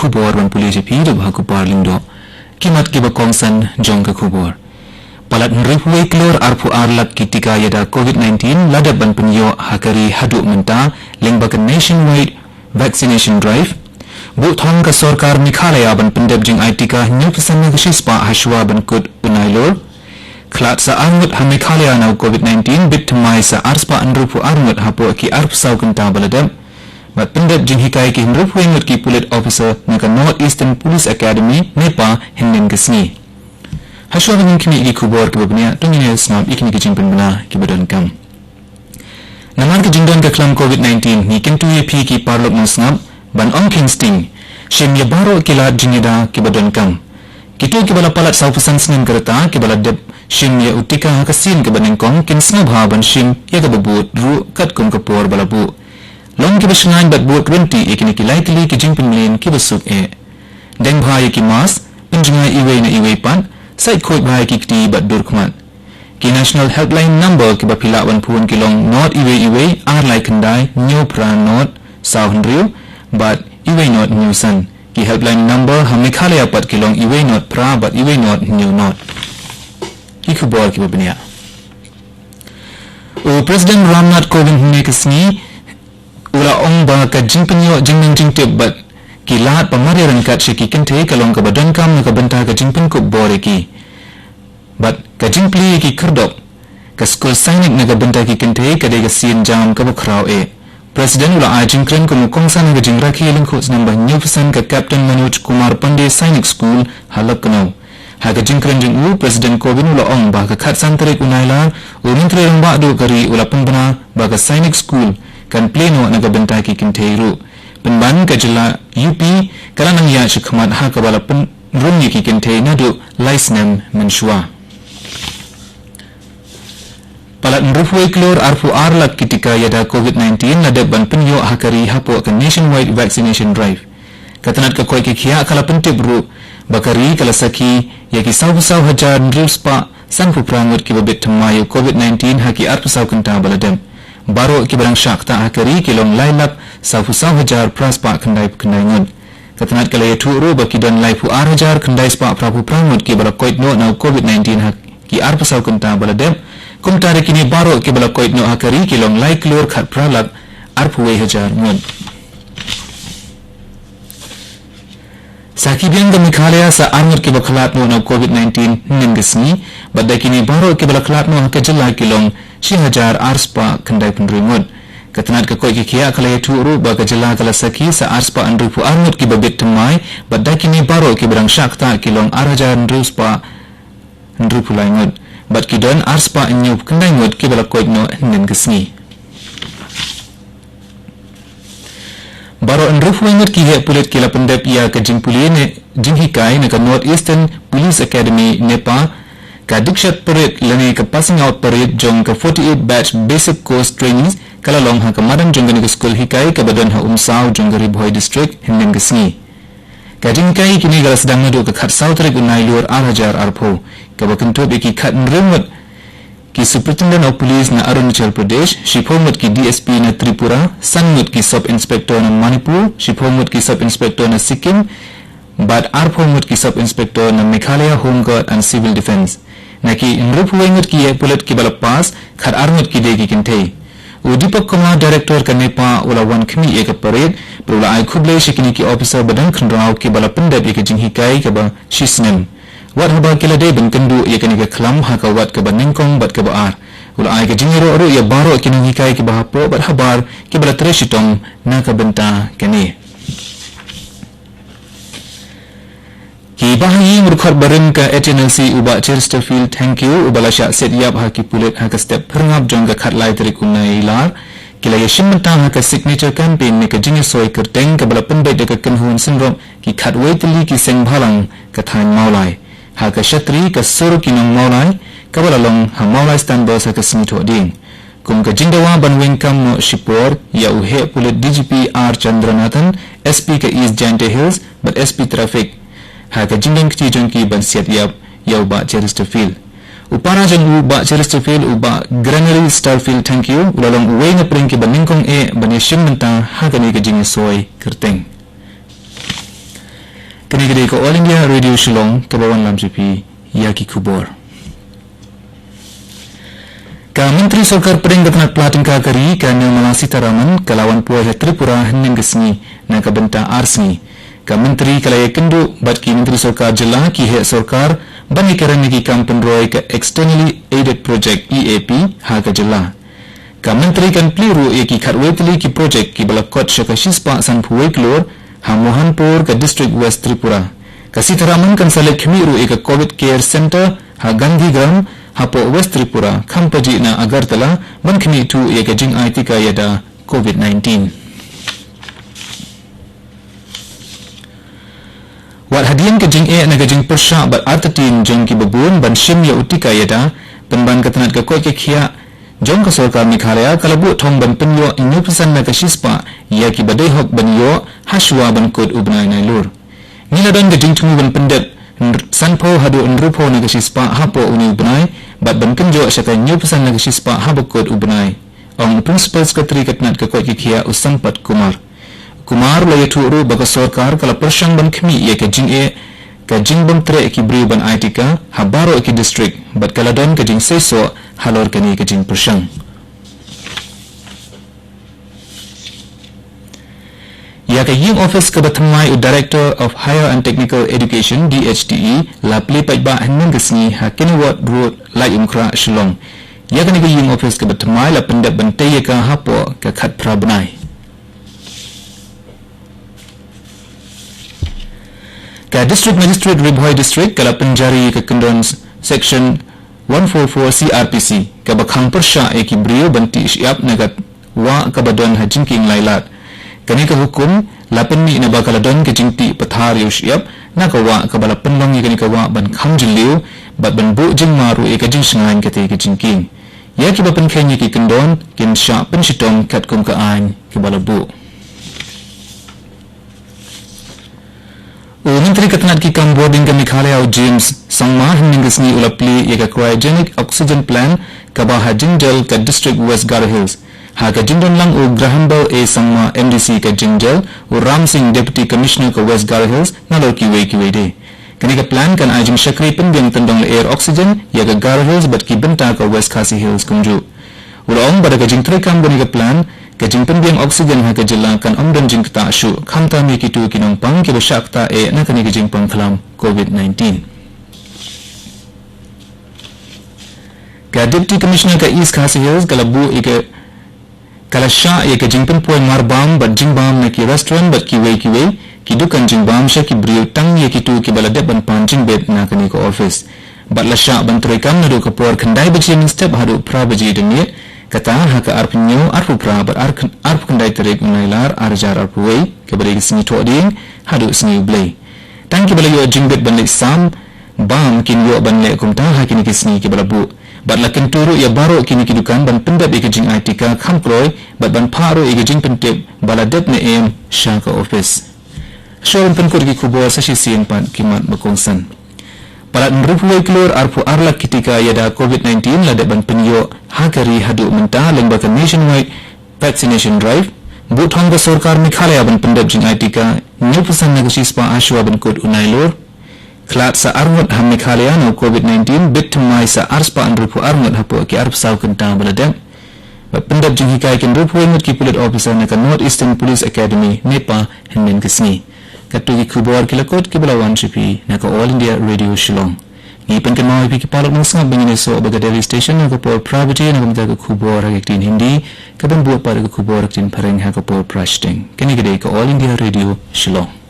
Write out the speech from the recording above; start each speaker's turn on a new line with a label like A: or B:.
A: kubor ban pulis pi do ba ku parlindo kimat ke ba kongsan jong ka kubor palat nripwe klor arpu arlak kitika yada COVID-19 ladab ban penyo hakari haduk menta lengbakan nationwide vaccination drive bu thong ka sarkar Meghalaya ban pendep jing aitika nyupasan na shispa hashwa ban kut unailor klat sa angut ha Meghalaya na COVID-19 bit mai sa arspa anrupu arngut hapo ki arpsau kenta baladam bat pendep jing hikai ki nrupu ngut ki pulit officer naka North Eastern Police Academy nepa hinden gesni hashwa ban kini ki kubor ke babnya tungine snap ikni ki jing penbena ki badan kam namar ki jingdon ka klam COVID-19 ni kentu ye pi ki parlok musnap ban ong kingsting shim ye baro kila jingida ki badan kam kitu ki bala palat sau pesan senin kereta ki bala dep shim ye utika hakasin ke baning kong kin snab ha ban shim ye ka babut ru kat kum kapor bala bu long ki basngan bat bu 20 ikini ki likely ki jing penlin ki basuk e deng bha ye ki mas penjinga iwe na iwe pan sai khoi bha ki ti bat dur khmat ki national helpline number ki bapila wan phun ki long not iwe ar lai khandai new pra not south riu but iwe not new san ki helpline number ha Meghalaya pat ki long iwe not pra but iwe not new not ki khubor ki babnia o president Ramnath Kovind ne kasni ula ong ba ka jingpenyo jingmen jingtep bat ki lat pamari rangkat shiki kente kalong ka badan kam ka banta ka jingpen ko bore ki but ka jingpli ki kerdop ka school sainik na ka banta ki kente ka de ka sin jam ka bukhrao e president ula ajing kren ko mukongsan ka jingra ki lingko number new pesan ka captain Manoj Kumar Pandey Sainik School halak kanau ha ka jingkren jing u president Kovind ula ong ba ka khat santarik unaila u mintre rangba do kari ula pembana ba ka Sainik School kan pleno na ka banta ki kente ru penban ka jila UP kalanang ya shikhamat ha ka bala pen rumni ki kente na do laisnem menshua palat nrufwe klor arfu arlak kitika yada COVID-19 ladab ban penyo hakari hapo ka nationwide vaccination drive katanat ka koi ki khia kala pentib ru bakari kala saki yaki saw hajar nruspa sanfu prangut ki babit thamayu COVID-19 haki arfu saw kanta baladam baro ki barang shakta hakari ki long lailap saw hajar praspa kandai ngut katanat kala yatu ru bakidon laifu ar hajar kandai spa prapu prangut ki bala koit no na COVID-19 haki arfu saw kanta baladam kum tarik ini baro ke bala koit no hakari ki long lai klor khat pralak arpuwe hajar ngun saki biang da Meghalaya sa arngut ke bakhalat no na COVID-19 nin gesni badai kini baro ke bala khalat no ka jalla ki long 6000 arspa kandai penringut katanat ka koit ki khia kala yatu ba ka jalla kala saki sa arspa andrupu arngut ki babit tamai badai kini baro ke barang shakta ki long 6000 andruspa andrupu laingut bat kidon arspa nyup kendai ngut ki bala koit no nen gesni baro andruf wengut ki he pulit ki la pendep ya ka jingpuli ne jinghikai ne ka North Eastern Police Academy nepa ka dikshat parade lani ka passing out parade jong ka 48 batch basic course trainees kala long ha ka madam jong ne school hikai ka badon ha umsau jong gari boy district nen gesni kajing kai kini galas sedang nadu ke khat sautrik unai luar arhajar arpo kabakentut ki khat nremut ki superintendent of police na Arunachal Pradesh shipomut ki DSP na Tripura sanmut ki sub inspector na Manipur shipomut ki sub inspector na Sikkim but arpomut ki sub inspector na Meghalaya Home Guard and Civil Defence naki nrupuwengut ki pulat ki balapas khat armut ki degi kintei Udipak Kumar Director ka Nepa ula wan kami eka parade berula ai kublai shikini ki officer badan kendrau ki bala pendap eka jinghikai ka ba shisnem wat haba kila day ben kendu eka ni ka klam haka wat ka ba ningkong bat ka ba ar ula ai ka jingiro ru ya baro ki ninghikai ki ba hapo bat habar ki bala treshitong na ka benta kani ki bahayi murkhot barin ka HNLC uba Chesterfield thank you ubala sha set yap ha ki pulet ha ka step perngap jong ka khat lai tarik unai lar kila yashim mentang ha ka signature campaign ne ka jingi soi kerteng ka bala pendai de ka kenhun syndrome ki khat waitli ki seng bhalang ka thain maulai ha ka shatri ka suru ki nong maulai ka bala long ha maulai stand boss ha ka smito ding kum ka jingdawa banwing kam no shipor ya uhe pulet DGP R Chandranathan SP ka East Jante Hills but SP traffic haka jingdang kiti jongki ban siat yap yau ba Chesterfield upara jang u ba Chesterfield u ba Granary Starfield thank you ulalong uwe na pring ki baningkong e banishim menta haka ni ka jingi soy kerteng gede ko All India Radio Shillong ke bawan lam sipi Yaki Kubor. Ka Menteri Sarkar Pedang Ketanat Pelatin Kakari ka Nirmala Sitharaman kalawan puai Tripura henning gesni na ka benta arsni. Ka Menteri kalaya kendu bat ki Menteri Sarkar jela ki he sarkar bani karan ki kampen roy ka Externally Aided Project EAP ha ka jela. Ka Menteri kan pliru ki khatwetli ki project ki balakot syaka shispa san puai klor ha Mohanpur ke District West Tripura. Ka Sitharaman kan salek khmiru ka COVID Care Center ha Gandhigram ha po West Tripura khampaji na Agartala ban khmi tu ka jing IT ka yada COVID-19. Wat hadian ke jing na ke jing persya bat artatin jong ki babun ban shim ya utika yada penban ketanat ke koi ke khia jong ka sarkar Meghalaya kalabu thong ban penyo inyo pesan na ka shispa ya ki badai hok ban yo hashwa ban kod ubnai nailur niladon ke jing tumu ban pendet sanpo hadu nrupo na ka shispa hapo uni ubnai bat ban kenjo syaka inyo pesan na ka shispa habo kod ubnai ong principal secretary ketanat ke koi ke khia Usampat Kumar la yaturu baga sarkar kala persyang ban khmi ye ka jing ka jing bam tre ki bri ban aitika habaro ki district bat kala don ka jing seso halor kani ka jing persyang ya ka ying office ka batmai director of higher and technical education DHTE la play pai ba hanin gesni ha Kennywood Road la Umkra Shillong ya kani ka ying office ka batmai la pendat ban te ka hapo ka khat prabnai ka District Magistrate Ribhoi District kala penjari ke kendon section 144 CRPC ka bakhang persya ki brio banti siap nagat wa ka badon hajingking lailat kani ka hukum lapen ni na bakala don ke jingti pathar yu siap na ka wa ka bala penlong kani ka wa ban kham jiliu bat ban bu jing maru ka jing sngain ke te ke jingking ya ki bapen khenyi ki kendon kin sya pen sitong kat kum ka an ki bala bu Menteri Ketanat ki Cambodia ke Meghalaya James Sangma hinningesni ulapli yaka cryogenic oxygen plant ka baha Jingjal ka District West Garo Hills ha ka jindon lang Grahambal Sangma MDC ka Jingjal Ram Singh Deputy Commissioner ka West Garo Hills nalor ki wei de kani ka plan kan ajing syakri pendiang tendong air oxygen yaka Garo Hills bat ki benta ka West Khasi Hills kumju ulong pada ka jing trekam bani ka plan ka jing pendiang oksigen ha ka jelakan omdan jing ta shu khamta mi kitu kinong pang ki basakta na kani ka jing pang khalam COVID-19 ka Deputy Commissioner ka East Khasi Hills kalabu kala sha ka jing pen point marbam bat jing bam na ki restaurant bat ki wei ki dukan jing bam sha ki brio tang ye kitu ki balade ban panjing bed na kani ka office bat la sha ban trekam na do ka por khandai baji min step hadu pra baji denie kata haka arpunyo arpu pra bar arpu kandai terek unailar arjar arpuwei kebari sini toding hadu sini blay tangki bala yo jingbet banle sam bam kin yo banle kumta hakini kisni ke balabu bat lakin turu ya baro kini kidukan ban pendap ikajing aitika khamproi bat ban paro ikajing pentep baladet ne em shaka office showon penkor ki kubor sashi sien pan kimat bakongsan Palat nrupuai kelor arpu arlak ketika yada COVID-19 ladak ban penyo hakari hadu mentah lembaga nationwide vaccination drive buthong ba sarkar Meghalaya ban pendap jing aitika nyupusan nagasispa ashwa ban kod unailor klat sa armut ham Meghalaya no COVID-19 bitmai sa arspa nrupu armut hapo ki arp saw kenta baladak pendap jing hikai kin rupuai mut ki police officer na North Eastern Police Academy nepa hemen kesni Katugi kubor kilakot kibalawan sipi naka All India Radio Shillong. Ngipan kan mau ki palak nusngap bangine so baga Delhi station naka por pravati naka mata kubor haktin Hindi kaban buat pada kubor haktin pareng haka por prashting. Kini gede ka All India Radio Shillong.